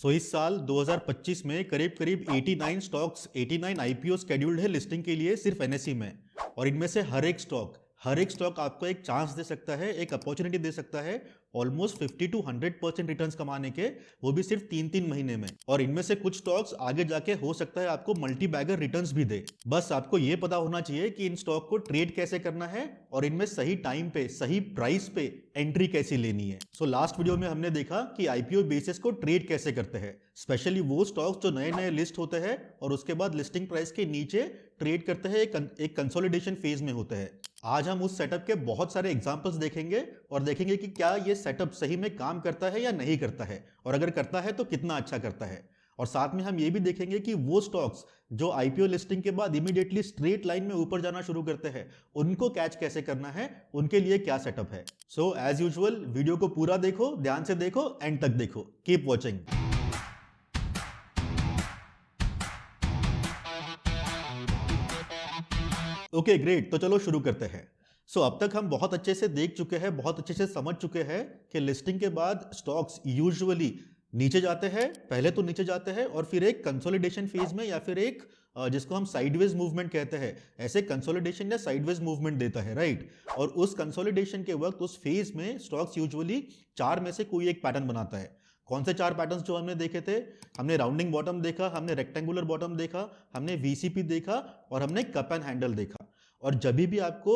इस साल 2025 में करीब करीब 89 स्टॉक्स 89 आईपीओ शेड्यूल्ड है लिस्टिंग के लिए सिर्फ एनएसई में। और इनमें से हर एक स्टॉक आपको एक चांस दे सकता है, एक अपॉर्चुनिटी दे सकता है ऑलमोस्ट 50 to 100% रिटर्न्स कमाने के, वो भी सिर्फ 3-3 महीने में। और इनमें से कुछ स्टॉक्स आगे जाके हो सकता है आपको मल्टी बैगर रिटर्न्स भी दे। बस आपको ये पता होना चाहिए कि इन स्टॉक को ट्रेड कैसे करना है और इनमें सही टाइम पे सही प्राइस पे एंट्री कैसे लेनी है। लास्ट वीडियो में हमने देखा कि आईपीओ बेसिस को ट्रेड कैसे करते हैं, स्पेशली वो स्टॉक्स जो नए नए लिस्ट होते हैं और उसके बाद लिस्टिंग प्राइस के नीचे ट्रेड करते हैं, एक कंसोलिडेशन फेज में होते हैं। आज हम उस सेटअप के बहुत सारे एग्जांपल्स देखेंगे और देखेंगे कि क्या ये सेटअप सही में काम करता है या नहीं करता है, और अगर करता है तो कितना अच्छा करता है। और साथ में हम ये भी देखेंगे कि वो स्टॉक्स जो आईपीओ लिस्टिंग के बाद इमीडिएटली स्ट्रेट लाइन में ऊपर जाना शुरू करते हैं, उनको कैच कैसे करना है, उनके लिए क्या सेटअप है। सो एज यूजुअल वीडियो को पूरा देखो, ध्यान से देखो, एंड तक देखो। Keep watching. ओके ग्रेट, तो चलो शुरू करते हैं। अब तक हम बहुत अच्छे से देख चुके हैं, बहुत अच्छे से समझ चुके हैं कि लिस्टिंग के बाद स्टॉक्स यूजुअली नीचे जाते हैं। पहले तो नीचे जाते हैं और फिर एक कंसोलिडेशन फेज में या फिर एक जिसको हम साइडवेज मूवमेंट कहते हैं, ऐसे कंसोलिडेशन या साइडवेज मूवमेंट देता है, राइट। और उस कंसोलिडेशन के वक्त उस फेज में स्टॉक्स यूजुअली 4 में से कोई एक पैटर्न बनाता है। कौन से 4 पैटर्न्स जो हमने देखे थे? हमने राउंडिंग बॉटम देखा, हमने रेक्टेंगुलर बॉटम देखा, हमने वीसीपी देखा और हमने कप एंड हैंडल देखा। और जब भी आपको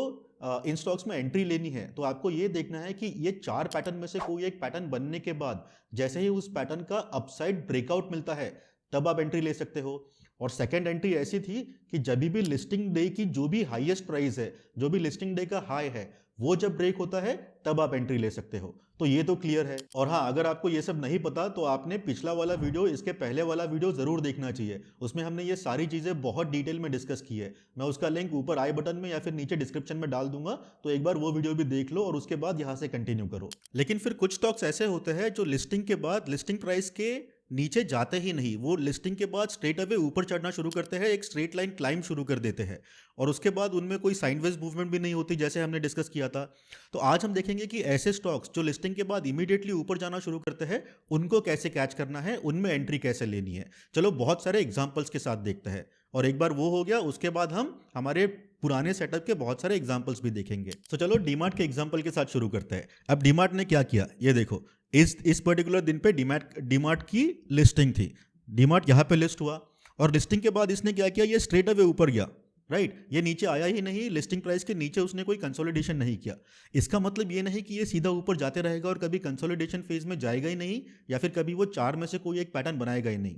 इन स्टॉक्स में एंट्री लेनी है तो आपको ये देखना है कि ये 4 पैटर्न में से कोई एक पैटर्न बनने के बाद जैसे ही उस पैटर्न का अपसाइड ब्रेकआउट मिलता है तब आप एंट्री ले सकते हो। और सेकेंड एंट्री ऐसी थी कि जब भी लिस्टिंग डे की जो भी हाईएस्ट प्राइस है, जो भी लिस्टिंग डे का हाई है, वो जब ब्रेक होता है तब आप एंट्री ले सकते हो। तो ये तो क्लियर है। और हाँ, अगर आपको ये सब नहीं पता तो आपने पिछला वाला वीडियो, इसके पहले वाला वीडियो जरूर देखना चाहिए। उसमें हमने ये सारी चीजें बहुत डिटेल में डिस्कस की है। मैं उसका लिंक ऊपर आई बटन में या फिर नीचे डिस्क्रिप्शन में डाल दूंगा, तो एक बार वो वीडियो भी देख लो और उसके बाद यहां से कंटिन्यू करो। लेकिन फिर कुछ स्टॉक्स ऐसे होते हैं जो लिस्टिंग के बाद लिस्टिंग प्राइस के नीचे जाते ही नहीं, वो लिस्टिंग के बाद स्ट्रेट अवे ऊपर चढ़ना शुरू करते हैं, एक स्ट्रेट लाइन क्लाइंब शुरू कर देते हैं। और उसके बाद उनमें कोई साइडवेज मूवमेंट भी नहीं होती, जैसे हमने डिस्कस किया था। तो आज हम देखेंगे कि ऐसे स्टॉक्स जो लिस्टिंग के बाद इमीडिएटली ऊपर जाना शुरू करते हैं, उनको कैसे कैच करना है, उनमें एंट्री कैसे लेनी है। चलो बहुत सारे एग्जांपल्स के साथ देखते हैं। और एक बार वो हो गया, उसके बाद हम हमारे पुराने सेटअप के बहुत सारे एग्जांपल्स भी देखेंगे। तो चलो डीमार्ट के एग्जांपल के साथ शुरू करते हैं। अब डीमार्ट ने क्या किया, ये देखो। इस पर्टिकुलर दिन पे डीमार्ट की लिस्टिंग थी। डीमार्ट यहाँ पे लिस्ट हुआ और लिस्टिंग के बाद इसने क्या किया, ये स्ट्रेट अवे ऊपर गया, राइट। ये नीचे आया ही नहीं, लिस्टिंग प्राइस के नीचे उसने कोई कंसोलिडेशन नहीं किया। इसका मतलब ये नहीं कि ये सीधा ऊपर जाते रहेगा और कभी कंसोलिडेशन फेज में जाएगा ही नहीं, या फिर कभी वो 4 में से कोई एक पैटर्न बनाएगा ही नहीं।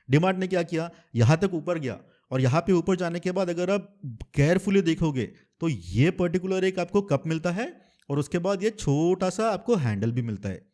डीमार्ट ने क्या किया, यहाँ तक ऊपर गया और यहाँ पे ऊपर जाने के बाद अगर आप केयरफुली देखोगे तो ये पर्टिकुलर एक आपको कप मिलता है और उसके बाद ये छोटा सा आपको हैंडल भी मिलता है।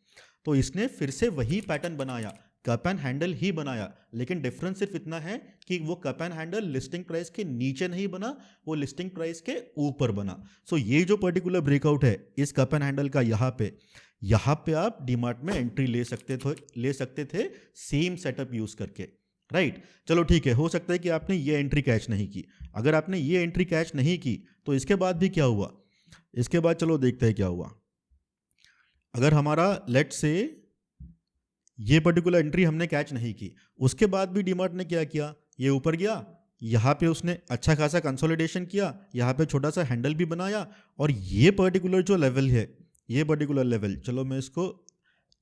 तो इसने फिर से वही पैटर्न बनाया, कप एंड हैंडल ही बनाया, लेकिन डिफरेंस सिर्फ इतना है कि वो cup and handle listing price के नीचे नहीं बना, वो लिस्टिंग प्राइस के ऊपर बना। ये जो पर्टिकुलर ब्रेकआउट है इस कप एंड हैंडल का, यहाँ पे आप डीमार्ट में एंट्री ले सकते थे सेम सेटअप यूज करके, राइट। चलो ठीक है, हो सकता है कि आपने ये एंट्री कैच नहीं की। अगर आपने ये एंट्री कैच नहीं की तो इसके बाद भी क्या हुआ, इसके बाद चलो देखते हैं क्या हुआ। अगर हमारा लेट से ये पर्टिकुलर एंट्री हमने कैच नहीं की, उसके बाद भी डीमार्ट ने क्या किया, ये ऊपर गया, यहाँ पे उसने अच्छा खासा कंसोलिडेशन किया, यहाँ पे छोटा सा हैंडल भी बनाया। और ये पर्टिकुलर जो लेवल है, ये पर्टिकुलर लेवल, चलो मैं इसको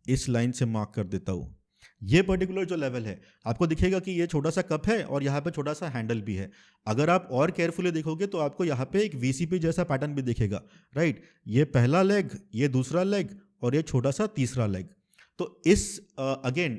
इस लाइन से मार्क कर देता हूँ। ये पर्टिकुलर जो लेवल है, आपको दिखेगा कि ये छोटा सा कप है और यहाँ पे छोटा सा हैंडल भी है। अगर आप और केयरफुली देखोगे तो आपको यहाँ पे एक वीसीपी जैसा पैटर्न भी दिखेगा, राइट। ये पहला लेग, ये दूसरा लेग और ये छोटा सा तीसरा लेग। तो इस अगेन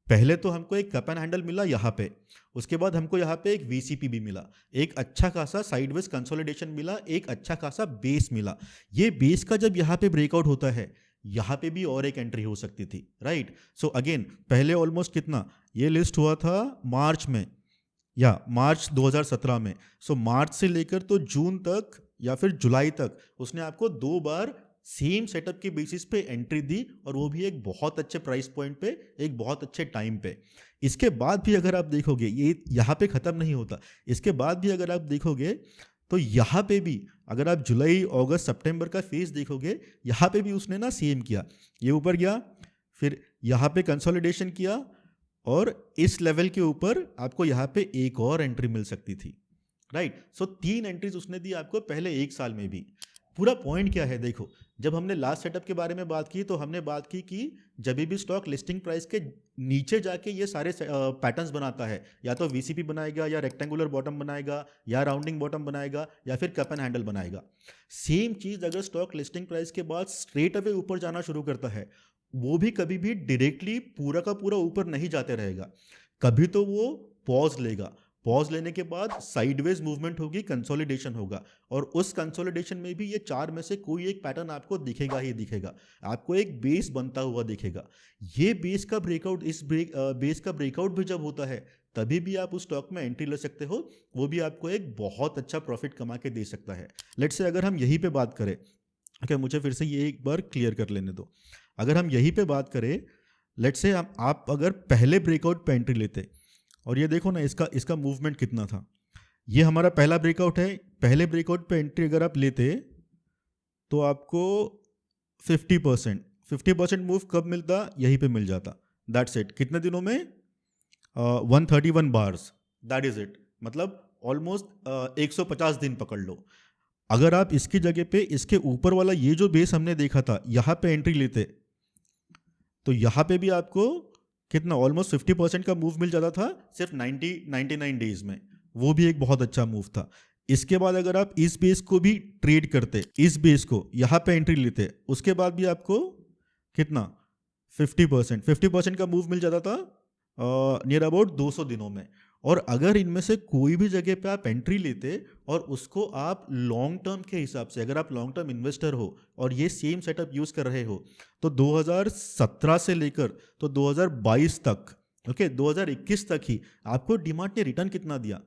पहले तो हमको एक कप एंड हैंडल मिला यहाँ पे, उसके बाद हमको यहाँ पे एक वीसीपी भी मिला, एक अच्छा खासा साइडवेज कंसोलिडेशन मिला, एक अच्छा खासा बेस मिला। ये बेस का जब यहाँ पे ब्रेकआउट होता है, यहाँ पे भी और एक एंट्री हो सकती थी, राइट। अगेन पहले ऑलमोस्ट कितना, ये लिस्ट हुआ था मार्च में या मार्च 2017 में। मार्च से लेकर तो जून तक या फिर जुलाई तक उसने आपको 2 बार सेम सेटअप के बेसिस पे एंट्री दी, और वो भी एक बहुत अच्छे प्राइस पॉइंट पे, एक बहुत अच्छे टाइम पे। इसके बाद भी अगर आप देखोगे, ये यहाँ पे ख़त्म नहीं होता, इसके बाद भी अगर आप देखोगे तो यहाँ पे भी अगर आप जुलाई अगस्त सितंबर का फेज देखोगे, यहाँ पे भी उसने ना सेम किया, ये ऊपर गया, फिर यहाँ पे कंसोलिडेशन किया, और इस लेवल के ऊपर आपको यहाँ पे एक और एंट्री मिल सकती थी, राइट। सो 3 एंट्रीज उसने दी आपको पहले एक साल में भी। पूरा पॉइंट क्या है देखो, जब हमने लास्ट सेटअप के बारे में बात की तो हमने बात की कि जब भी स्टॉक लिस्टिंग प्राइस के नीचे जाके ये सारे पैटर्न्स बनाता है, या तो वीसीपी बनाएगा, या रेक्टेंगुलर बॉटम बनाएगा, या राउंडिंग बॉटम बनाएगा, या फिर कप एंड हैंडल बनाएगा। सेम चीज अगर स्टॉक लिस्टिंग प्राइस के बाद स्ट्रेट अवे ऊपर जाना शुरू करता है, वो भी कभी भी डायरेक्टली पूरा का पूरा ऊपर नहीं जाते रहेगा, कभी तो वो पॉज लेगा। पॉज लेने के बाद साइडवेज मूवमेंट होगी, कंसोलिडेशन होगा, और उस कंसोलिडेशन में भी ये चार में से कोई एक पैटर्न आपको दिखेगा ही दिखेगा, आपको एक बेस बनता हुआ दिखेगा। ये बेस का ब्रेकआउट, बेस का ब्रेकआउट भी जब होता है तभी भी आप उस स्टॉक में एंट्री ले सकते हो, वो भी आपको एक बहुत अच्छा प्रॉफिट कमा के दे सकता है। लेट्स से अगर हम यहीं पे बात करें, ओके मुझे फिर से ये एक बार क्लियर कर लेने दो। अगर हम यहीं पे बात करें, लेट्स से आप अगर पहले ब्रेकआउट पे एंट्री लेते, और ये देखो ना इसका मूवमेंट कितना था, ये हमारा पहला ब्रेकआउट है। पहले ब्रेकआउट पे एंट्री अगर आप लेते तो आपको 50% मूव कब मिलता, यहीं पे मिल जाता। That's it. कितने दिनों में? 131 बार्स, दैट इज इट। मतलब ऑलमोस्ट 150 दिन पकड़ लो। अगर आप इसकी जगह पे इसके ऊपर वाला ये जो बेस हमने देखा था, यहाँ पे एंट्री लेते तो यहाँ पे भी आपको कितना, ऑलमोस्ट 50% का मूव मिल जाता था सिर्फ 99 डेज में। वो भी एक बहुत अच्छा मूव था। इसके बाद अगर आप इस बेस को भी ट्रेड करते, इस बेस को यहाँ पे एंट्री लेते, उसके बाद भी आपको कितना, 50% का मूव मिल जाता था नियर अबाउट 200 दिनों में। और अगर इनमें से कोई भी जगह पे आप एंट्री लेते और उसको आप लॉन्ग टर्म के हिसाब से, अगर आप लॉन्ग टर्म इन्वेस्टर हो और ये सेम सेटअप यूज कर रहे हो, तो 2017 से लेकर तो 2022 तक, ओके 2021 तक ही आपको डीमार्ट ने रिटर्न कितना दिया,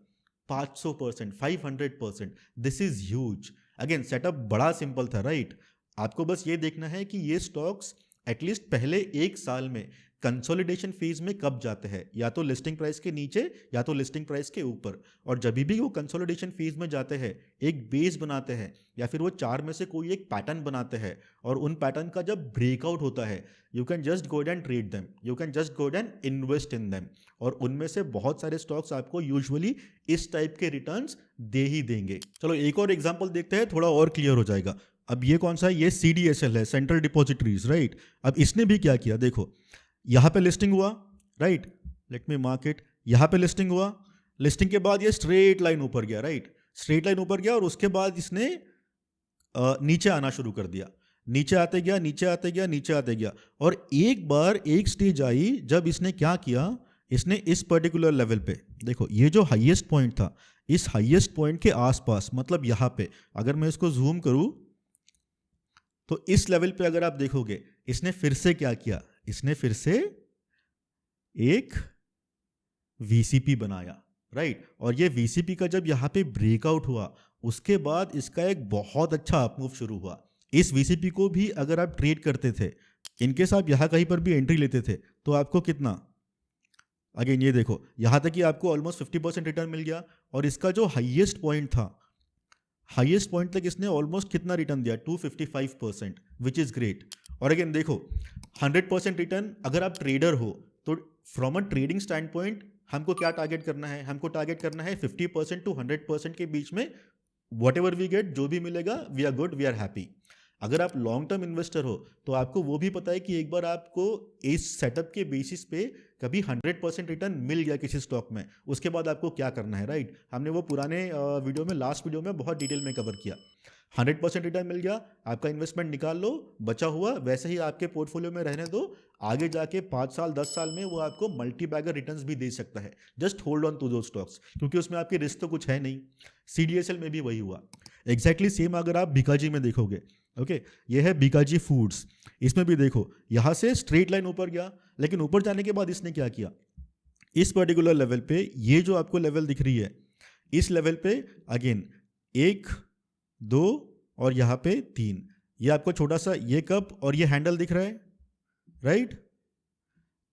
500%, 500%। This is huge. Again setup बड़ा सिंपल था, राइट। आपको बस ये देखना है कि ये स्टॉक्स एटलीस्ट पहले एक साल में कंसोलिडेशन फेज में कब जाते हैं, या तो लिस्टिंग प्राइस के नीचे या तो लिस्टिंग प्राइस के ऊपर। और जब भी वो कंसोलिडेशन फेज में जाते हैं, एक बेस बनाते हैं, या फिर वो चार में से कोई एक पैटर्न बनाते हैं, और उन पैटर्न का जब ब्रेकआउट होता है, you can just go and trade them, you can just go and invest in them. और उनमें से बहुत सारे स्टॉक्स आपको यूजुअली इस टाइप के रिटर्न्स दे ही देंगे। चलो एक और एग्जांपल देखते हैं, थोड़ा और क्लियर हो जाएगा। अब ये कौन सा है, ये CDSL है, सेंट्रल डिपॉजिटरीज, राइट। अब इसने भी क्या किया, देखो यहाँ पे लिस्टिंग हुआ, right, let me mark it. यहाँ पे लिस्टिंग हुआ, लिस्टिंग के बाद ये स्ट्रेट लाइन ऊपर गया, राइट, स्ट्रेट लाइन ऊपर गया, और उसके बाद इसने नीचे आना शुरू कर दिया, नीचे आते गया, नीचे आते गया, नीचे आते गया। और एक बार एक स्टेज आई जब इसने क्या किया, इसने इस पर्टिकुलर लेवल पे, देखो ये जो हाईएस्ट पॉइंट था, इस हाईएस्ट पॉइंट के आसपास, मतलब यहाँ पे अगर मैं इसको जूम करूं तो इस लेवल पे अगर आप देखोगे, इसने फिर से क्या किया, इसने फिर से एक VCP बनाया, राइट। और ये VCP का जब यहाँ पे ब्रेकआउट हुआ, उसके बाद इसका एक बहुत अच्छा अपमूव शुरू हुआ। इस VCP को भी अगर आप ट्रेड करते थे, इनकेस आप यहाँ कहीं पर भी एंट्री लेते थे, तो आपको कितना, अगेन ये देखो यहाँ तक कि आपको ऑलमोस्ट 50% रिटर्न मिल गया। और इसका जो हाईएस्ट पॉइंट था, हाईएस्ट पॉइंट तक इसने ऑलमोस्ट कितना रिटर्न दिया, 255%, विच इज ग्रेट। और अगेन देखो 100% रिटर्न, अगर आप ट्रेडर हो तो from a trading stand point हमको क्या टारगेट करना है, हमको टारगेट करना है 50% टू 100% के बीच में। वॉट एवर वी गेट, जो भी मिलेगा, we are good, we are happy. अगर आप लॉन्ग टर्म इन्वेस्टर हो तो आपको वो भी पता है कि एक बार आपको इस सेटअप के बेसिस पे कभी 100% रिटर्न मिल गया किसी स्टॉक में, उसके बाद आपको क्या करना है, राइट। हमने वो पुराने वीडियो में, लास्ट वीडियो में बहुत डिटेल में कवर किया। 100% रिटर्न मिल गया, आपका इन्वेस्टमेंट निकाल लो, बचा हुआ वैसे ही आपके पोर्टफोलियो में रहने दो। आगे जाके 5 साल 10 साल में वो आपको मल्टी बैगर रिटर्न्स भी दे सकता है। जस्ट होल्ड ऑन टू दो स्टॉक्स, क्योंकि उसमें आपकी रिस्क तो कुछ है नहीं। CDSL में भी वही हुआ एग्जैक्टली सेम। अगर आप बीकाजी में देखोगे, ओके ये है बीकाजी फूड्स, इसमें भी देखो यहाँ से स्ट्रेट लाइन ऊपर गया, लेकिन ऊपर जाने के बाद इसने क्या किया, इस पर्टिकुलर लेवल पे, ये जो आपको लेवल दिख रही है, इस लेवल पे अगेन 1 2 और यहाँ पे 3, ये आपको छोटा सा ये कप और ये हैंडल दिख रहा है, राइट,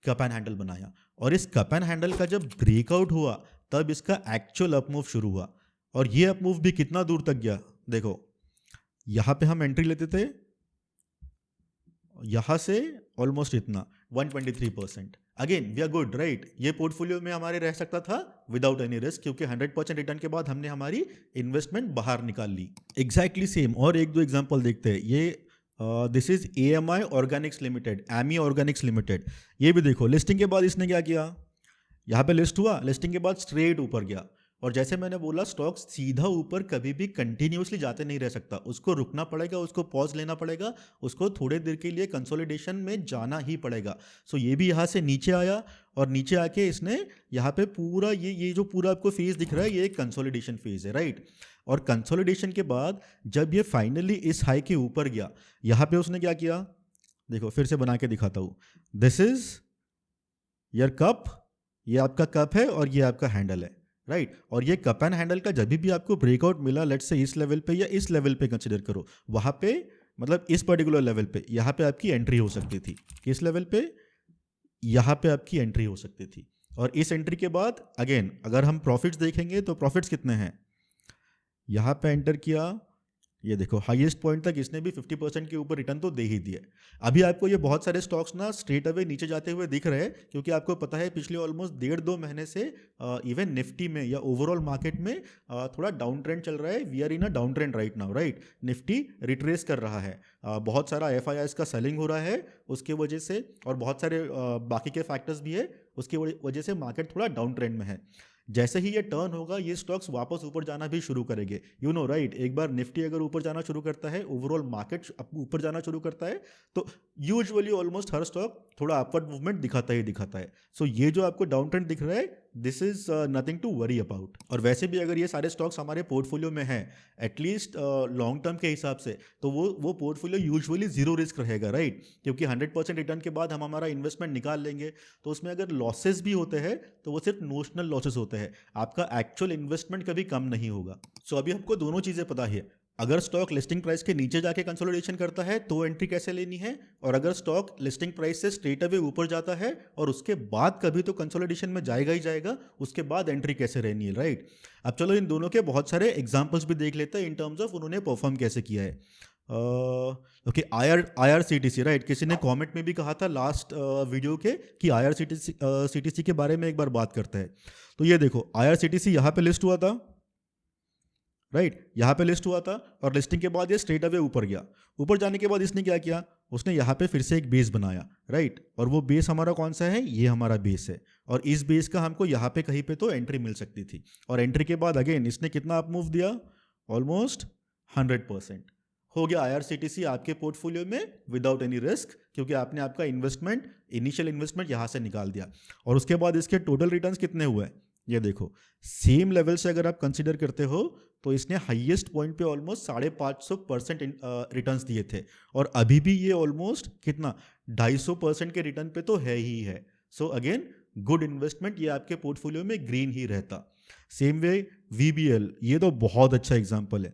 कप एंड हैंडल बनाया। और इस कप एंड हैंडल का जब ब्रेकआउट हुआ, तब इसका एक्चुअल अपमूव शुरू हुआ। और ये अपमूव भी कितना दूर तक गया, देखो यहाँ पे हम एंट्री लेते थे, यहाँ से ऑलमोस्ट इतना 123%। Again we are good right, ये पोर्टफोलियो में हमारे रह सकता था विदाउट एनी रिस्क, क्योंकि 100% रिटर्न के बाद हमने हमारी इन्वेस्टमेंट बाहर निकाल ली। एग्जैक्टली सेम और एक दो एग्जांपल देखते हैं। ये this is AMI organics limited, Ami organics limited. ये भी देखो लिस्टिंग के बाद इसने क्या किया, यहाँ पे लिस्ट हुआ, लिस्टिंग के बाद स्ट्रेट ऊपर गया। और जैसे मैंने बोला स्टॉक सीधा ऊपर कभी भी कंटिन्यूसली जाते नहीं रह सकता, उसको रुकना पड़ेगा, उसको पॉज लेना पड़ेगा, उसको थोड़े देर के लिए कंसोलिडेशन में जाना ही पड़ेगा। सो ये भी यहाँ से नीचे आया और नीचे आके इसने यहाँ पे पूरा ये जो पूरा आपको फेज दिख रहा है ये एक कंसोलिडेशन फेज है राइट। और कंसोलिडेशन के बाद जब ये फाइनली इस हाई के ऊपर गया, यहाँ पे उसने क्या किया, देखो फिर से बना के दिखाता हूँ। दिस इज योर कप, ये आपका कप है और ये आपका हैंडल है राइट। और ये कप एंड हैंडल का जब भी आपको ब्रेकआउट मिला, लेट्स से इस लेवल पे या इस लेवल पे कंसिडर करो, वहाँ पे मतलब इस पर्टिकुलर लेवल पे यहाँ पे आपकी एंट्री हो सकती थी, किस लेवल पे, यहाँ पे आपकी एंट्री हो सकती थी। और इस एंट्री के बाद अगेन अगर हम प्रॉफिट्स देखेंगे तो प्रॉफिट्स कितने हैं, यहाँ पे एंटर किया, ये देखो हाईएस्ट पॉइंट तक इसने भी 50% के ऊपर रिटर्न तो दे ही दिया। अभी आपको ये बहुत सारे स्टॉक्स ना स्ट्रेट अवे नीचे जाते हुए दिख रहे हैं, क्योंकि आपको पता है पिछले ऑलमोस्ट 1.5-2 महीने से इवन निफ्टी में या ओवरऑल मार्केट में थोड़ा डाउन ट्रेंड चल रहा है। We are in a down trend right now right. Nifty retrace कर रहा है, बहुत सारा FIIs का सेलिंग हो रहा है उसके वजह से, और बहुत सारे बाकी के फैक्टर्स भी है, उसकी वजह से मार्केट थोड़ा डाउन ट्रेंड में है। जैसे ही ये टर्न होगा ये स्टॉक्स वापस ऊपर जाना भी शुरू करेंगे, यू नो राइट। एक बार निफ्टी अगर ऊपर जाना शुरू करता है, ओवरऑल मार्केट ऊपर जाना शुरू करता है, तो यूजुअली ऑलमोस्ट हर स्टॉक थोड़ा अपवर्ड मूवमेंट दिखाता ही दिखाता है। सो ये जो आपको डाउन ट्रेंड दिख रहा है, this is nothing to worry about. और वैसे भी अगर ये सारे स्टॉक्स हमारे पोर्टफोलियो में हैं एटलीस्ट लॉन्ग टर्म के हिसाब से, तो वो पोर्टफोलियो यूजुअली जीरो रिस्क रहेगा राइट, क्योंकि 100% रिटर्न के बाद हम हमारा इन्वेस्टमेंट निकाल लेंगे। तो उसमें अगर लॉसेस भी होते हैं तो वो सिर्फ नोशनल लॉसेस होते हैं, आपका एक्चुअल इन्वेस्टमेंट कभी कम नहीं होगा। सो अभी हमको दोनों चीज़ें पता है, अगर स्टॉक लिस्टिंग प्राइस के नीचे जाके कंसोलिडेशन करता है तो एंट्री कैसे लेनी है, और अगर स्टॉक लिस्टिंग प्राइस से स्ट्रेट अवे ऊपर जाता है और उसके बाद कभी तो कंसोलिडेशन में जाएगा ही जाएगा, उसके बाद एंट्री कैसे रहनी है राइट। अब चलो इन दोनों के बहुत सारे एग्जांपल्स भी देख लेते हैं इन टर्म्स ऑफ उन्होंने परफॉर्म कैसे किया है। ओके, IRCTC राइट, किसी ने कमेंट में भी कहा था लास्ट वीडियो के कि IRCTC के बारे में एक बार बात करते हैं। तो ये देखो IRCTC यहाँ पे लिस्ट हुआ था राइट, यहाँ पे लिस्ट हुआ था और लिस्टिंग के बाद ये स्ट्रेट अवे ऊपर गया। ऊपर जाने के बाद इसने क्या किया, उसने यहाँ पे फिर से एक बेस बनाया राइट। और वो बेस हमारा कौन सा है, ये हमारा बेस है, और इस बेस का हमको यहाँ पे कहीं पे तो एंट्री मिल सकती थी। और एंट्री के बाद अगेन इसने कितना अप मूव दिया, ऑलमोस्ट 100% हो गया IRCTC आपके पोर्टफोलियो में विदाउट एनी रिस्क, क्योंकि आपने आपका इन्वेस्टमेंट, इनिशियल इन्वेस्टमेंट यहाँ से निकाल दिया। और उसके बाद इसके टोटल रिटर्न्स कितने हुए, ये देखो सेम लेवल से अगर आप कंसीडर करते हो तो इसने हाईएस्ट पॉइंट पे ऑलमोस्ट 550% रिटर्न्स दिए थे, और अभी भी ये ऑलमोस्ट कितना 250% के रिटर्न पे तो है ही है। सो अगेन गुड इन्वेस्टमेंट, ये आपके पोर्टफोलियो में ग्रीन ही रहता। सेम वे VBL, ये तो बहुत अच्छा एग्जाम्पल है।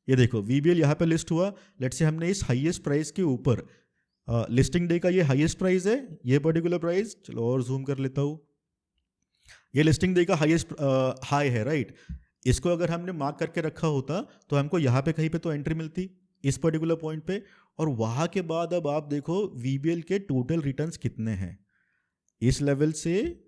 ये देखो VBL यहाँ पे लिस्ट हुआ, लेट्स से हमने इस हाईएस्ट प्राइस के ऊपर, लिस्टिंग डे का ये हाईएस्ट प्राइस है, ये पर्टिकुलर प्राइस, चलो और जूम कर लेता हूँ, ये लिस्टिंग डे का हाईएस्ट हाई है राइट। इसको अगर हमने मार्क करके रखा होता तो हमको यहाँ पे कहीं पे तो एंट्री मिलती इस पर्टिकुलर पॉइंट पे। और वहाँ के बाद अब आप देखो VBL के टोटल रिटर्न्स कितने हैं इस लेवल से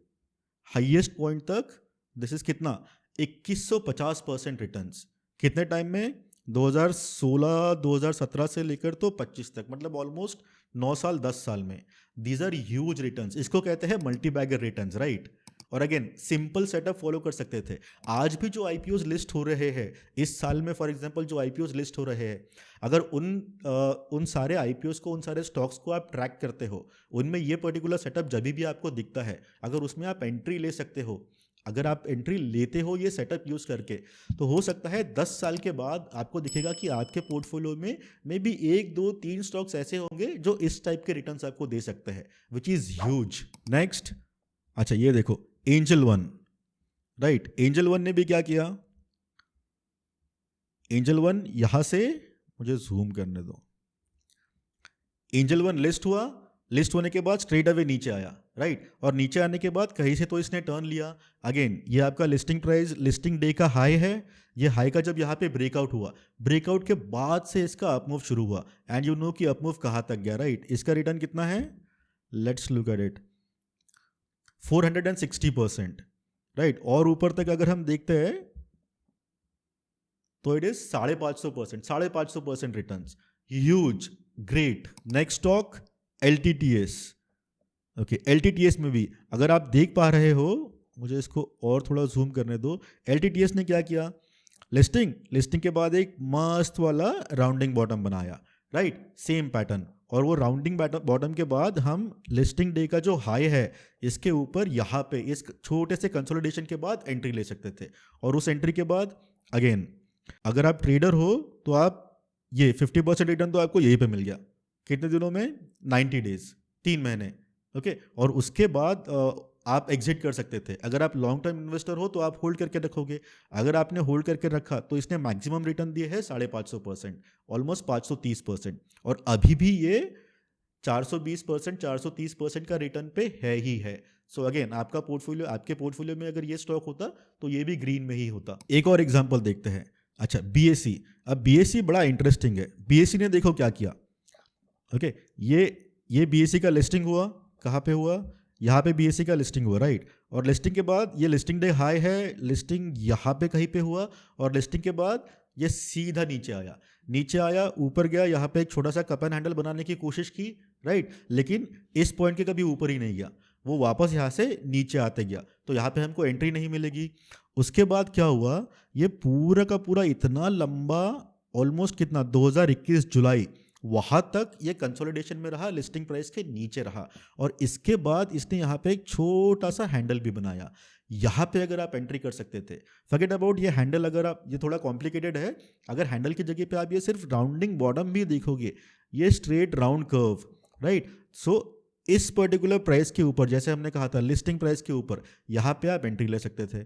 हाईएस्ट पॉइंट तक, दिस इज कितना 2150% रिटर्न्स, कितने टाइम में, 2016-2017 से लेकर तो 25 तक, मतलब ऑलमोस्ट 9 साल 10 साल में। दीज आर ह्यूज रिटर्न्स, इसको कहते हैं मल्टी बैगर रिटर्न्स राइट। और अगेन सिंपल सेटअप फॉलो कर सकते थे। आज भी जो IPOs लिस्ट हो रहे हैं इस साल में, फॉर एग्जांपल जो IPOs लिस्ट हो रहे हैं, अगर उन सारे IPOs को, उन सारे स्टॉक्स को आप ट्रैक करते हो, उनमें ये पर्टिकुलर सेटअप जब भी आपको दिखता है, अगर उसमें आप एंट्री ले सकते हो, अगर आप एंट्री लेते हो ये सेटअप यूज करके, तो हो सकता है 10 साल के बाद आपको दिखेगा कि आपके पोर्टफोलियो में मे बी 1, 2, 3 स्टॉक्स ऐसे होंगे जो इस टाइप के रिटर्न्स आपको दे सकते हैं, विच इज ह्यूज। नेक्स्ट, अच्छा ये देखो angel one right, angel one ने भी क्या किया, एंजल वन यहां से, मुझे जूम करने दो, एंजल वन लिस्ट हुआ, लिस्ट होने के बाद स्ट्रेट अवे नीचे आया राइट। और नीचे आने के बाद कहीं से तो इसने टर्न लिया। अगेन ये आपका लिस्टिंग प्राइस, लिस्टिंग डे का हाई है, ये हाई का जब यहाँ पे ब्रेकआउट हुआ, ब्रेकआउट के बाद से इसका अपमूव शुरू हुआ, एंड यू नो कि अपमूव कहाँ तक गया राइट। इसका रिटर्न कितना है, let's look at it, 460%, right. और ऊपर तक अगर हम देखते हैं तो it is 550% return, huge, great. Next stock LTTS। Okay, LTTS में भी अगर आप देख पा रहे हो, मुझे इसको और थोड़ा जूम करने दो। LTTS ने क्या किया, लिस्टिंग के बाद एक मस्त वाला राउंडिंग बॉटम बनाया, राइट, सेम पैटर्न। और वो राउंडिंग बॉटम के बाद हम लिस्टिंग डे का जो हाई है इसके ऊपर यहाँ पे इस छोटे से कंसोलिडेशन के बाद एंट्री ले सकते थे। और उस एंट्री के बाद अगेन अगर आप ट्रेडर हो तो आप ये 50% रिटर्न तो आपको यहीं पे मिल गया। कितने दिनों में? 90 डेज, 3 महीने। ओके, और उसके बाद आप एग्जिट कर सकते थे। अगर आप लॉन्ग टर्म इन्वेस्टर हो तो आप होल्ड करके रखोगे। अगर आपने होल्ड करके रखा तो इसने मैक्सिमम रिटर्न दिए है 550%, ऑलमोस्ट 530%। और अभी भी ये 420%, 430% का रिटर्न पे है ही है। सो अगेन आपका पोर्टफोलियो, आपके पोर्टफोलियो में अगर ये स्टॉक होता तो ये भी ग्रीन में ही होता। एक और एग्जांपल देखते हैं। अच्छा, BSE। अब BSE बड़ा इंटरेस्टिंग है। BSE ने देखो क्या किया। ओके, ये BSE का लिस्टिंग हुआ, कहाँ पे हुआ? यहाँ पे BSE का लिस्टिंग हुआ, राइट। और लिस्टिंग के बाद ये लिस्टिंग डे हाई है, लिस्टिंग यहाँ पे कहीं पे हुआ, और लिस्टिंग के बाद ये सीधा नीचे आया, ऊपर गया, यहाँ पे एक छोटा सा कप एंड हैंडल बनाने की कोशिश की, राइट। लेकिन इस पॉइंट के कभी ऊपर ही नहीं गया, वो वापस यहाँ से नीचे आते गया, तो यहाँ पे हमको एंट्री नहीं मिलेगी। उसके बाद क्या हुआ, ये पूरा का पूरा इतना लंबा, ऑलमोस्ट कितना, 2021 जुलाई, वहाँ तक ये कंसोलिडेशन में रहा, लिस्टिंग प्राइस के नीचे रहा। और इसके बाद इसने यहाँ पे एक छोटा सा हैंडल भी बनाया। यहाँ पे अगर आप एंट्री कर सकते थे, फॉरगेट अबाउट ये हैंडल, अगर आप, ये थोड़ा कॉम्प्लिकेटेड है। अगर हैंडल की जगह पे आप ये सिर्फ राउंडिंग बॉटम भी देखोगे, ये स्ट्रेट राउंड कर्व, राइट। सो इस पर्टिकुलर प्राइस के ऊपर, जैसे हमने कहा था लिस्टिंग प्राइस के ऊपर, यहाँ पे आप एंट्री ले सकते थे,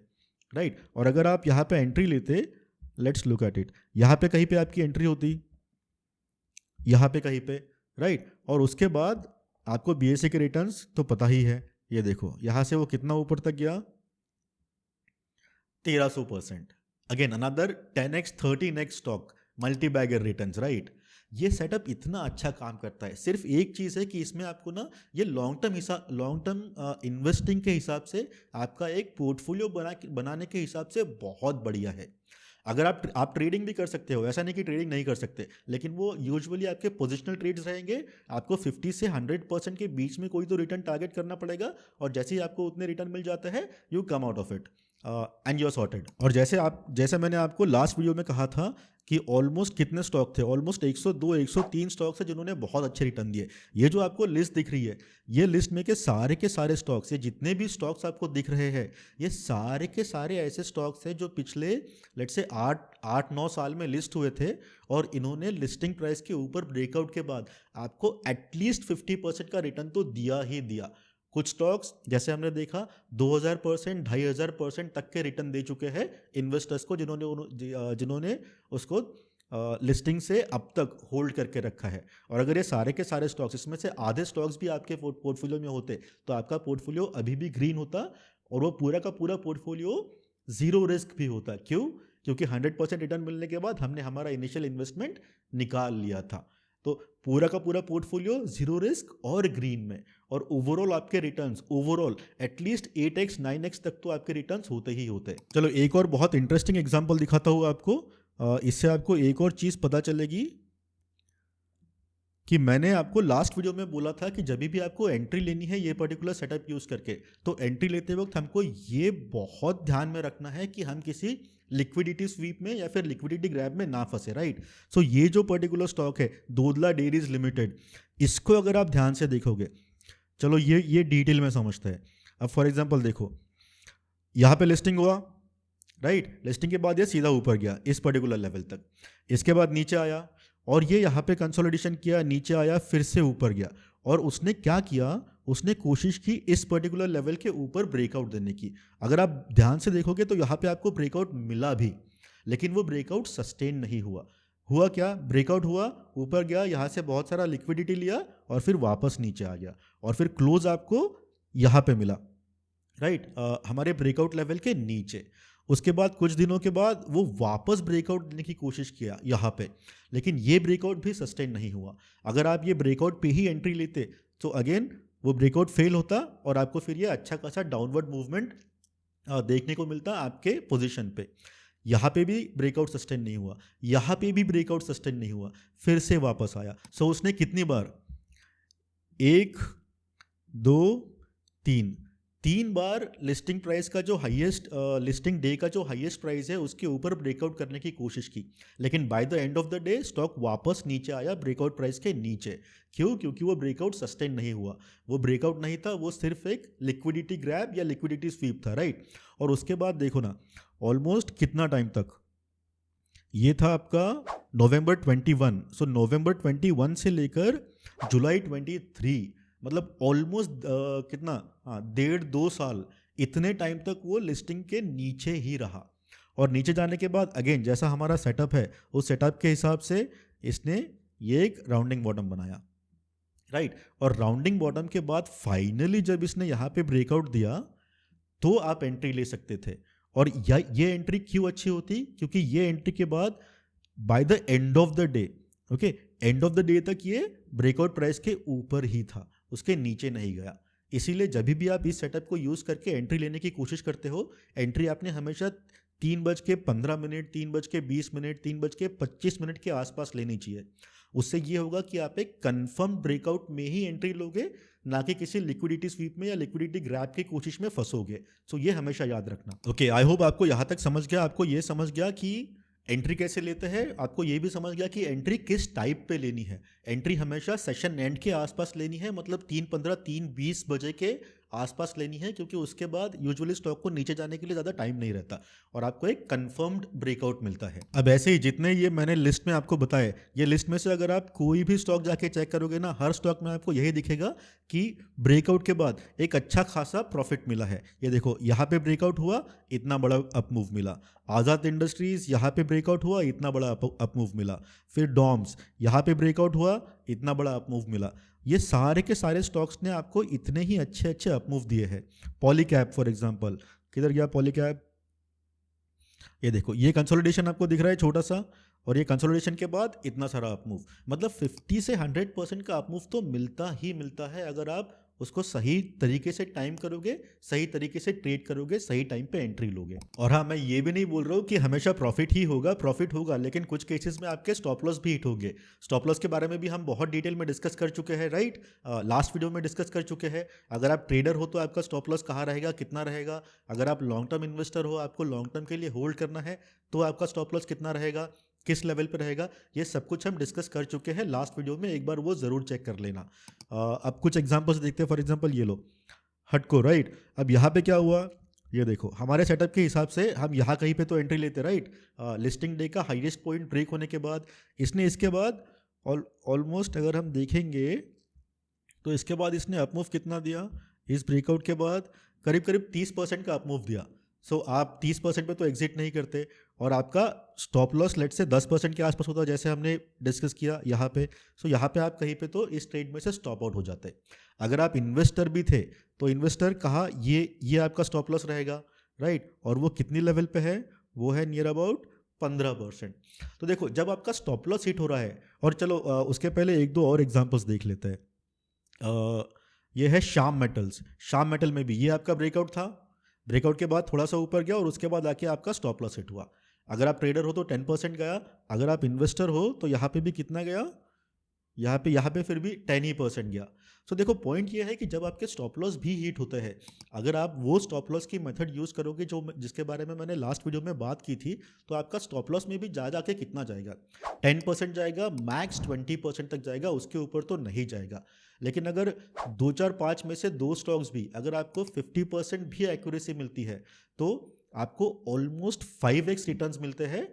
राइट। और अगर आप यहाँ पे एंट्री लेते, लेट्स लुक एट इट, यहाँ पे कहीं पे आपकी एंट्री होती, यहाँ पे कहीं पे, राइट। और उसके बाद आपको BSE के रिटर्न्स तो पता ही है, ये देखो यहाँ से वो कितना ऊपर तक गया, 1300%। Again another 10x 13x stock, multi bagger returns, right. ये सेटअप इतना अच्छा काम करता है। सिर्फ एक चीज़ है कि इसमें आपको ना ये लॉन्ग टर्म इन्वेस्टिंग के हिसाब से, आपका एक पोर्टफोलियो बनाने के हिसाब से बहुत बढ़िया है। अगर आप ट्रेडिंग भी कर सकते हो, ऐसा नहीं कि ट्रेडिंग नहीं कर सकते, लेकिन वो यूजुअली आपके पोजिशनल ट्रेड्स रहेंगे। आपको 50 से 100% के बीच में कोई तो रिटर्न टारगेट करना पड़ेगा, और जैसे ही आपको उतने रिटर्न मिल जाते हैं, you come out of it and you are sorted. और जैसे मैंने आपको लास्ट वीडियो में कहा था कि ऑलमोस्ट कितने स्टॉक थे, ऑलमोस्ट 102 103 स्टॉक्स है जिन्होंने बहुत अच्छे रिटर्न दिए। ये जो आपको लिस्ट दिख रही है, ये लिस्ट में के सारे स्टॉक्स, ये जितने भी स्टॉक्स आपको दिख रहे हैं, ये सारे के सारे ऐसे स्टॉक्स हैं जो पिछले लेट्स से 8-9 साल में लिस्ट हुए थे, और इन्होंने लिस्टिंग प्राइस के ऊपर ब्रेकआउट के बाद आपको एटलीस्ट 50% का रिटर्न तो दिया ही दिया। कुछ स्टॉक्स जैसे हमने देखा 2000%, 2500% तक के रिटर्न दे चुके हैं इन्वेस्टर्स को, जिन्होंने उसको लिस्टिंग से अब तक होल्ड करके रखा है। और अगर ये सारे के सारे स्टॉक्स, इसमें से आधे स्टॉक्स भी आपके पोर्टफोलियो में होते, तो आपका पोर्टफोलियो अभी भी ग्रीन होता, और वो पूरा का पूरा पोर्टफोलियो जीरो रिस्क भी होता। क्यों? क्योंकि 100% रिटर्न मिलने के बाद हमने हमारा इनिशियल इन्वेस्टमेंट निकाल लिया था। तो पूरा का पूरा पोर्टफोलियो जीरो रिस्क और ग्रीन में, और ओवरऑल आपके returns overall at least 8x 9x तक तो आपके रिटर्न्स होते ही होते। चलो एक और बहुत इंटरेस्टिंग एग्जांपल दिखाता हूँ आपको। इससे आपको एक और चीज़ पता चलेगी कि मैंने आपको लास्ट वीडियो में बोला था कि जब भी आपको एंट्री लेनी है ये पर्टिकुलर सेटअप यूज़ करके, तो एंट्री लेते वक्त हमको ये बहुत ध्यान में रखना है कि हम किसी लिक्विडिटी स्वीप में या फिर लिक्विडिटी ग्रैब में ना फंसे, राइट। सो ये जो पर्टिकुलर स्टॉक है दोदला डेयरीज लिमिटेड, इसको अगर आप ध्यान से देखोगे, चलो ये डिटेल में समझते हैं। अब फॉर एग्जांपल देखो, यहाँ पे लिस्टिंग हुआ, राइट। लिस्टिंग के बाद ये सीधा ऊपर गया इस पर्टिकुलर लेवल तक, इसके बाद नीचे आया, और ये यहाँ पे कंसोलिडेशन किया, नीचे आया, फिर से ऊपर गया। और उसने क्या किया, उसने कोशिश की इस पर्टिकुलर लेवल के ऊपर ब्रेकआउट देने की। अगर आप ध्यान से देखोगे तो यहाँ पे आपको ब्रेकआउट मिला भी, लेकिन वो ब्रेकआउट सस्टेन नहीं हुआ। हुआ क्या, ब्रेकआउट हुआ, ऊपर गया, यहाँ से बहुत सारा लिक्विडिटी लिया, और फिर वापस नीचे आ गया, और फिर क्लोज आपको यहाँ पे मिला, राइट, हमारे ब्रेकआउट लेवल के नीचे। उसके बाद कुछ दिनों के बाद वो वापस ब्रेकआउट देने की कोशिश किया यहाँ पे, लेकिन ये ब्रेकआउट भी सस्टेन नहीं हुआ। अगर आप ये ब्रेकआउट पे ही एंट्री लेते तो अगेन वो ब्रेकआउट फेल होता और आपको फिर ये अच्छा खासा डाउनवर्ड मूवमेंट देखने को मिलता आपके पोजीशन पे। यहाँ पे भी ब्रेकआउट सस्टेन नहीं हुआ, यहाँ पे भी ब्रेकआउट सस्टेन नहीं हुआ, फिर से वापस आया। सो उसने कितनी बार, 1 2 3 3 बार लिस्टिंग प्राइस का जो हाईएस्ट, लिस्टिंग डे का जो हाईएस्ट प्राइस है उसके ऊपर ब्रेकआउट करने की कोशिश की, लेकिन by the end of the day stock वापस नीचे आया ब्रेकआउट प्राइस के नीचे। क्यों? क्योंकि वो ब्रेकआउट सस्टेन नहीं हुआ। वो ब्रेकआउट नहीं था, वो सिर्फ एक लिक्विडिटी ग्रैब या लिक्विडिटी स्वीप था, राइट। और उसके बाद देखो ना, ऑलमोस्ट कितना टाइम तक ये था आपका, नवंबर 21। सो नवंबर 21 से लेकर जुलाई 23, मतलब ऑलमोस्ट कितना, हाँ 1.5-2 साल, इतने टाइम तक वो लिस्टिंग के नीचे ही रहा। और नीचे जाने के बाद अगेन जैसा हमारा सेटअप है, उस सेटअप के हिसाब से इसने ये एक राउंडिंग बॉटम बनाया, राइट। और राउंडिंग बॉटम के बाद फाइनली जब इसने यहाँ पे ब्रेकआउट दिया तो आप एंट्री ले सकते थे। और ये एंट्री क्यों अच्छी होती? क्योंकि ये एंट्री के बाद by the end of the day, okay, end of the day तक ये ब्रेकआउट प्राइस के ऊपर ही था, उसके नीचे नहीं गया। इसीलिए जब भी आप इस सेटअप को यूज़ करके एंट्री लेने की कोशिश करते हो, एंट्री आपने हमेशा 3:15, 3:20, 3:25 के आसपास लेनी चाहिए। उससे ये होगा कि आप एक कंफर्म ब्रेकआउट में ही एंट्री लोगे, ना कि किसी लिक्विडिटी स्वीप में या लिक्विडिटी ग्रैब की कोशिश में फंसोगे। सो ये हमेशा याद रखना। ओके, आई होप आपको यहाँ तक समझ गया। आपको ये समझ गया कि एंट्री कैसे लेते हैं, आपको ये भी समझ गया कि एंट्री किस टाइप पे लेनी है। एंट्री हमेशा सेशन एंड के आसपास लेनी है, मतलब 3:15, 3:20 बजे के आसपास लेनी है, क्योंकि उसके बाद यूजुअली स्टॉक को नीचे जाने के लिए ज़्यादा टाइम नहीं रहता और आपको एक कंफर्म्ड ब्रेकआउट मिलता है। अब ऐसे ही जितने ये मैंने लिस्ट में आपको बताए, ये लिस्ट में से अगर आप कोई भी स्टॉक जाके चेक करोगे ना, हर स्टॉक में आपको यही दिखेगा कि ब्रेकआउट के बाद एक अच्छा खासा प्रॉफिट मिला है। ये देखो, यहाँ पे ब्रेकआउट हुआ, इतना बड़ा अप मूव मिला। आज़ाद इंडस्ट्रीज़, यहाँ पे ब्रेकआउट हुआ, इतना बड़ा अप मूव मिला। फिर डॉम्स, यहाँ पे ब्रेकआउट हुआ, इतना बड़ा अप मूव मिला। ये सारे के सारे स्टॉक्स ने आपको इतने ही अच्छे अच्छे अप मूव दिए हैं। पॉलीकैब फॉर एग्जांपल, किधर गया पॉलीकैब? ये देखो, ये कंसोलिडेशन आपको दिख रहा है छोटा सा, और ये कंसोलिडेशन के बाद इतना सारा अप मूव, मतलब 50 से 100% का अप मूव तो मिलता ही मिलता है अगर आप उसको सही तरीके से टाइम करोगे, सही तरीके से ट्रेड करोगे, सही टाइम पे एंट्री लोगे। और हाँ, मैं ये भी नहीं बोल रहा हूँ कि हमेशा प्रॉफिट ही होगा, प्रॉफिट होगा, लेकिन कुछ केसेस में आपके स्टॉप लॉस भी हिट होंगे। स्टॉप लॉस के बारे में भी हम बहुत डिटेल में डिस्कस कर चुके हैं, राइट। लास्ट वीडियो में डिस्कस कर चुके हैं। अगर आप ट्रेडर हो तो आपका स्टॉप लॉस कहाँ रहेगा, कितना रहेगा। अगर आप लॉन्ग टर्म इन्वेस्टर हो, आपको लॉन्ग टर्म के लिए होल्ड करना है, तो आपका स्टॉप लॉस कितना रहेगा, किस लेवल पे रहेगा, ये सब कुछ हम डिस्कस कर चुके हैं लास्ट वीडियो में। एक बार वो ज़रूर चेक कर लेना। अब कुछ एग्जांपल्स देखते हैं। फॉर एग्जांपल ये लो, हटको, राइट। अब यहाँ पे क्या हुआ, ये देखो, हमारे सेटअप के हिसाब से हम यहाँ कहीं पे तो एंट्री लेते, राइट। लिस्टिंग डे का हाईएस्ट पॉइंट ब्रेक होने के बाद इसने, इसके बाद ऑलमोस्ट अगर हम देखेंगे तो इसके बाद इसने अपमूव कितना दिया, इस ब्रेकआउट के बाद करीब करीब 30% का अपमूव दिया। सो आप 30% पे तो एग्जिट नहीं करते, और आपका स्टॉप लॉस लेट से 10% के आसपास होता है, जैसे हमने डिस्कस किया यहाँ पे। सो यहाँ पे आप कहीं पे तो इस ट्रेड में से स्टॉप आउट हो जाते। अगर आप इन्वेस्टर भी थे तो इन्वेस्टर कहा ये आपका स्टॉप लॉस रहेगा, राइट। और वो कितनी लेवल पे है, वो है नियर अबाउट 15%। तो देखो, जब आपका स्टॉप लॉस हिट हो रहा है, और चलो उसके पहले एक दो और एग्जाम्पल्स देख लेते हैं। ये है श्याम मेटल्स। श्याम मेटल में भी ये आपका ब्रेकआउट था, ब्रेकआउट के बाद थोड़ा सा ऊपर गया और उसके बाद आके आपका स्टॉप लॉस हिट हुआ। अगर आप ट्रेडर हो तो 10% गया, अगर आप इन्वेस्टर हो तो यहाँ पे भी कितना गया, यहाँ पे फिर भी 10% गया। सो देखो, पॉइंट ये है कि जब आपके स्टॉप लॉस भी हिट होते हैं, अगर आप वो स्टॉप लॉस की मेथड यूज़ करोगे जिसके बारे में मैंने लास्ट वीडियो में बात की थी, तो आपका स्टॉप लॉस में भी जाके कितना जाएगा, 10% जाएगा, मैक्स 20% तक जाएगा, उसके ऊपर तो नहीं जाएगा। लेकिन अगर 2, 4, 5 में से 2 स्टॉक्स भी अगर आपको 50% भी एक्यूरेसी मिलती है, तो आपको ऑलमोस्ट 5x रिटर्न्स मिलते हैं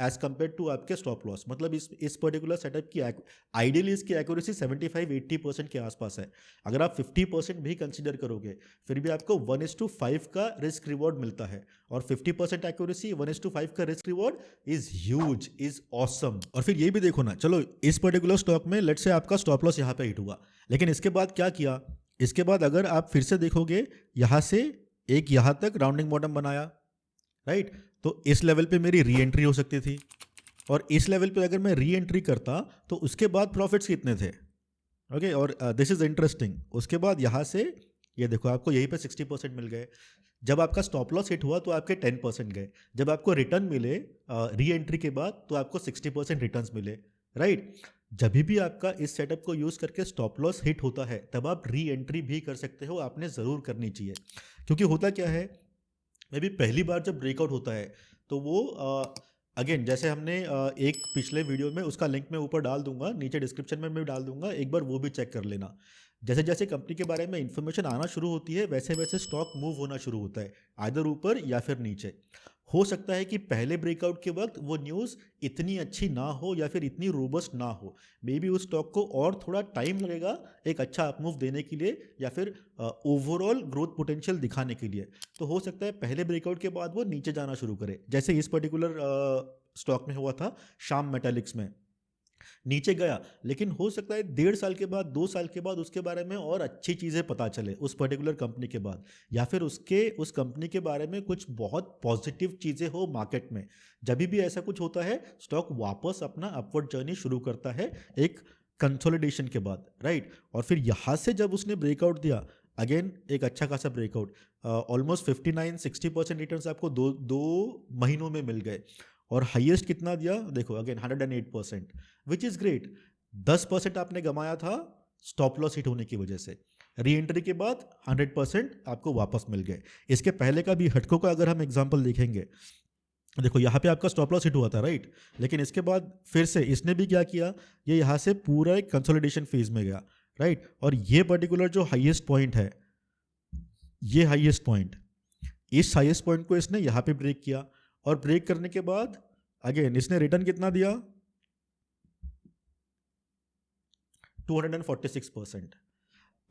एज कंपेयर टू आपके स्टॉप लॉस। मतलब इस पर्टिकुलर सेटअप की आइडियली इसकी एक्यूरेसी 75-80% के आसपास है। अगर आप 50% भी कंसिडर करोगे, फिर भी आपको 1:5 का रिस्क रिवॉर्ड मिलता है, और 50% एक्यूरेसी, 1:5 का risk reward is huge, is awesome. और फिर ये भी देखो ना, चलो इस पर्टिकुलर स्टॉक में लेट्स से आपका स्टॉप लॉस यहाँ पे हिट हुआ, लेकिन इसके बाद क्या किया, इसके बाद अगर आप फिर से देखोगे, यहाँ से एक यहाँ तक राउंडिंग बॉटम बनाया, राइट। तो इस लेवल पे मेरी री एंट्री हो सकती थी, और इस लेवल पे अगर मैं री एंट्री करता तो उसके बाद प्रॉफिट्स कितने थे, ओके, और दिस इज इंटरेस्टिंग। उसके बाद यहाँ से ये देखो आपको यहीं पे 60% मिल गए। जब आपका स्टॉप लॉस हिट हुआ तो आपके 10% गए। जब आपको रिटर्न मिले री एंट्री के बाद तो आपको 60% रिटर्न्स मिले, राइट। जब भी आपका इस सेटअप को यूज़ करके स्टॉप लॉस हिट होता है तब आप री एंट्री भी कर सकते हो, आपने ज़रूर करनी चाहिए। क्योंकि होता क्या है, मे बी पहली बार जब ब्रेकआउट होता है तो वो अगेन जैसे हमने एक पिछले वीडियो में, उसका लिंक मैं ऊपर डाल दूंगा, नीचे डिस्क्रिप्शन में मैं डाल दूंगा, एक बार वो भी चेक कर लेना। जैसे जैसे कंपनी के बारे में इंफॉर्मेशन आना शुरू होती है वैसे वैसे स्टॉक मूव होना शुरू होता है, आइदर ऊपर या फिर नीचे। हो सकता है कि पहले ब्रेकआउट के वक्त वो न्यूज़ इतनी अच्छी ना हो या फिर इतनी रोबस्ट ना हो, मे बी उस स्टॉक को और थोड़ा टाइम लगेगा एक अच्छा अपमूव देने के लिए या फिर ओवरऑल ग्रोथ पोटेंशियल दिखाने के लिए। तो हो सकता है पहले ब्रेकआउट के बाद वो नीचे जाना शुरू करे, जैसे इस पर्टिकुलर स्टॉक में हुआ था, श्याम मेटालिक्स में नीचे गया। लेकिन हो सकता है 1.5 साल के बाद, 2 साल के बाद उसके बारे में और अच्छी चीज़ें पता चले उस पर्टिकुलर कंपनी के बाद, या फिर उस कंपनी के बारे में कुछ बहुत पॉजिटिव चीज़ें हो मार्केट में। जब भी ऐसा कुछ होता है स्टॉक वापस अपना अपवर्ड जर्नी शुरू करता है एक कंसोलिडेशन के बाद, राइट। और फिर यहाँ से जब उसने ब्रेकआउट दिया, अगेन एक अच्छा खासा ब्रेकआउट, ऑलमोस्ट 59-60% रिटर्न्स आपको दो महीनों में मिल गए। और हाईएस्ट कितना दिया देखो, अगेन 108%, विच इज़ ग्रेट। 10% आपने गमाया था स्टॉप लॉस हिट होने की वजह से, री एंट्री के बाद 100% आपको वापस मिल गए। इसके पहले का भी हटको का अगर हम एग्जांपल देखेंगे, देखो यहाँ पे आपका स्टॉप लॉस हिट हुआ था, राइट। लेकिन इसके बाद फिर से इसने भी क्या किया, ये यहाँ से पूरा एक कंसोलिडेशन फेज में गया, राइट। और ये पर्टिकुलर जो हाईएस्ट पॉइंट है, ये हाईएस्ट पॉइंट, इस हाईएस्ट पॉइंट को इसने यहाँ पे ब्रेक किया। और ब्रेक करने के बाद अगेन इसने रिटर्न कितना दिया, 246%।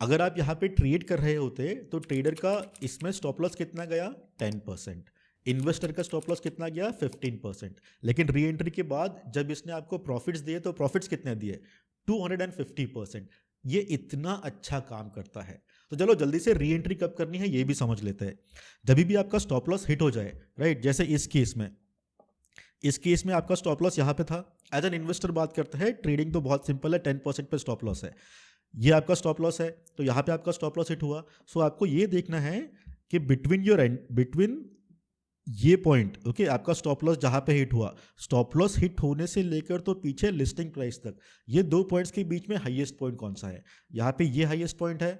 अगर आप यहाँ पे ट्रेड कर रहे होते तो ट्रेडर का इसमें स्टॉप लॉस कितना गया, 10%। इन्वेस्टर का स्टॉप लॉस कितना गया, 15%। लेकिन री एंट्री के बाद जब इसने आपको प्रॉफिट्स दिए तो प्रॉफिट्स कितने दिए, 250%। ये इतना अच्छा काम करता है। तो चलो जल्दी से री एंट्री कब करनी है ये भी समझ लेते हैं। जब भी आपका स्टॉप लॉस हिट हो जाए, राइट, जैसे इस केस में आपका स्टॉप लॉस यहाँ पे था। एज एन इन्वेस्टर बात करते हैं, ट्रेडिंग तो बहुत सिंपल है, 10% पे स्टॉप लॉस है। ये आपका स्टॉप लॉस है, तो यहाँ पे आपका स्टॉप लॉस हिट हुआ। सो आपको ये देखना है कि बिटवीन ये पॉइंट, ओके, आपका स्टॉप लॉस जहाँ पे हिट हुआ, स्टॉप लॉस हिट होने से लेकर तो पीछे लिस्टिंग प्राइस तक, ये 2 पॉइंट्स के बीच में हाईएस्ट पॉइंट कौन सा है, यहाँ पे ये हाईएस्ट पॉइंट है,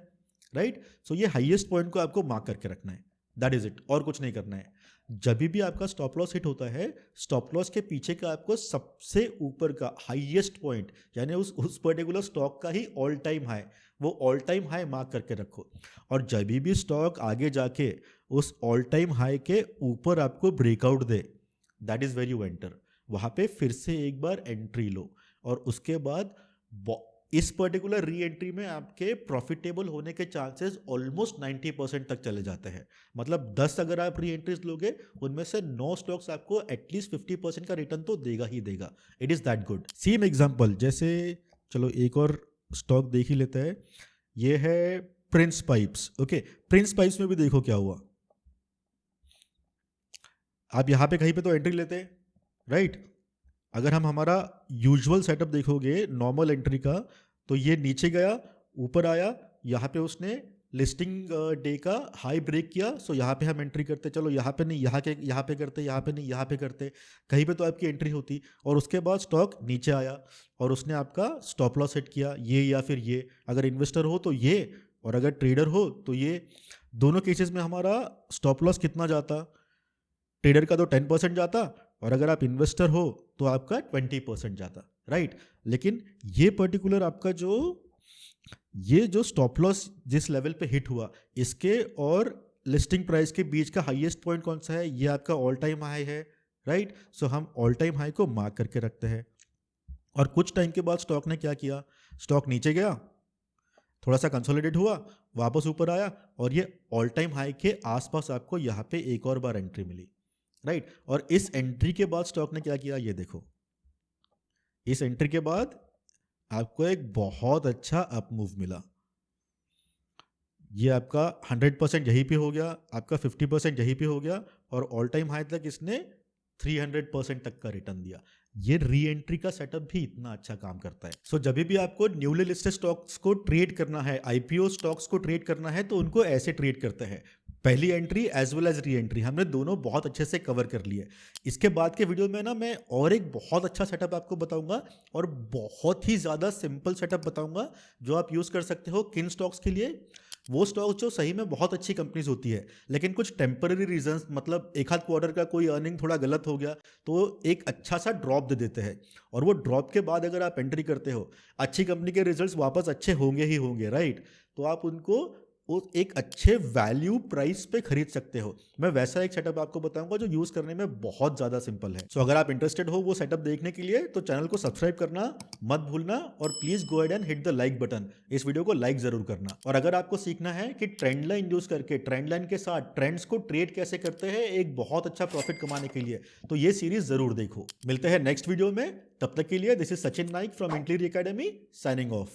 राइट। सो ये हाईएस्ट पॉइंट को आपको मार्क करके रखना है, दैट इज इट, और कुछ नहीं करना है। जब भी आपका स्टॉप लॉस हिट होता है, स्टॉप लॉस के पीछे का आपको सबसे ऊपर का हाईएस्ट पॉइंट, यानी उस पर्टिकुलर स्टॉक का ही ऑल टाइम हाई, वो ऑल टाइम हाई मार्क करके रखो। और जब भी स्टॉक आगे जाके उस ऑल टाइम हाई के ऊपर आपको ब्रेकआउट दे, that is where you enter. वहां पे फिर से एक बार एंट्री लो, और उसके बाद इस पर्टिकुलर री एंट्री में आपके प्रॉफिटेबल होने के चांसेस ऑलमोस्ट 90% तक चले जाते हैं। मतलब 10 अगर आप री एंट्रीज लोगे, उनमें से 9 स्टॉक्स आपको एटलीस्ट 50% का रिटर्न तो देगा ही देगा। It is that good. Same example, जैसे चलो एक और स्टॉक देख ही लेते हैं, ये है Prince pipes. Okay, Prince pipes में भी देखो क्या हुआ। आप यहाँ पे कहीं पे तो एंट्री लेते हैं, राइट। अगर हम हमारा यूजुअल सेटअप देखोगे नॉर्मल एंट्री का, तो ये नीचे गया, ऊपर आया, यहाँ पे उसने लिस्टिंग डे का हाई ब्रेक किया। सो यहाँ पे हम एंट्री करते, चलो यहाँ पे नहीं, यहाँ पे करते, यहाँ पे नहीं, यहाँ पे करते, कहीं पे तो आपकी एंट्री होती। और उसके बाद स्टॉक नीचे आया और उसने आपका स्टॉप लॉस सेट किया, ये या फिर ये। अगर इन्वेस्टर हो तो ये, और अगर ट्रेडर हो तो ये। दोनों केसेस में हमारा स्टॉप लॉस कितना जाता, ट्रेडर का तो 10% जाता, और अगर आप इन्वेस्टर हो तो आपका 20% जाता, राइट। लेकिन ये पर्टिकुलर आपका ये जो स्टॉप लॉस जिस लेवल पे हिट हुआ, इसके और लिस्टिंग प्राइस के बीच का हाईएस्ट पॉइंट कौन सा है, ये आपका ऑल टाइम हाई है, राइट। सो हम ऑल टाइम हाई को मार्क करके रखते हैं। और कुछ टाइम के बाद स्टॉक ने क्या किया, स्टॉक नीचे गया, थोड़ा सा कंसोलिडेट हुआ, वापस ऊपर आया, और ये ऑल टाइम हाई के आसपास आपको यहाँ पे एक और बार एंट्री मिली, राइट। और इस एंट्री के बाद स्टॉक ने क्या किया, ये देखो, इस एंट्री के बाद आपको एक बहुत अच्छा अप मूव मिला। ये आपका 100% यहीं पे हो गया, आपका 50% यहीं पे हो गया, और ऑल टाइम हाई तक इसने 300% तक का रिटर्न दिया। ये री एंट्री का सेटअप भी इतना अच्छा काम करता है। सो जब भी आपको न्यूली लिस्टेड स्टॉक्स को ट्रेड करना है, आईपीओ स्टॉक्स को ट्रेड करना है, तो उनको ऐसे ट्रेड करते हैं। पहली entry as well as re entry हमने दोनों बहुत अच्छे से कवर कर लिए। इसके बाद के वीडियो में ना मैं और एक बहुत अच्छा सेटअप आपको बताऊंगा और बहुत ही ज़्यादा सिंपल सेटअप बताऊंगा जो आप यूज़ कर सकते हो किन स्टॉक्स के लिए। वो स्टॉक्स जो सही में बहुत अच्छी कंपनीज होती है, लेकिन कुछ टेम्पररी रीजंस, मतलब एक आध क्वार्टर का कोई अर्निंग थोड़ा गलत हो गया तो एक अच्छा सा ड्रॉप दे देते हैं। और वो ड्रॉप के बाद अगर आप एंट्री करते हो, अच्छी कंपनी के रिजल्ट्स वापस अच्छे होंगे ही होंगे, राइट? तो आप उनको वो एक अच्छे वैल्यू प्राइस पे खरीद सकते हो। मैं वैसा एक सेटअप आपको बताऊंगा जो यूज करने में बहुत ज्यादा सिंपल है। सो अगर आप इंटरेस्टेड हो वो सेटअप देखने के लिए तो चैनल को सब्सक्राइब करना मत भूलना और please go ahead and hit the like button. इस वीडियो को लाइक जरूर करना। और अगर आपको सीखना है कि ट्रेंड लाइन यूज करके ट्रेंड लाइन के साथ ट्रेंड्स को ट्रेड कैसे करते हैं एक बहुत अच्छा प्रॉफिट कमाने के लिए, तो ये सीरीज जरूर देखो। मिलते हैं नेक्स्ट वीडियो में, तब तक के लिए this is Sachin Naik from इंक्लीरी एकेडमी साइनिंग ऑफ।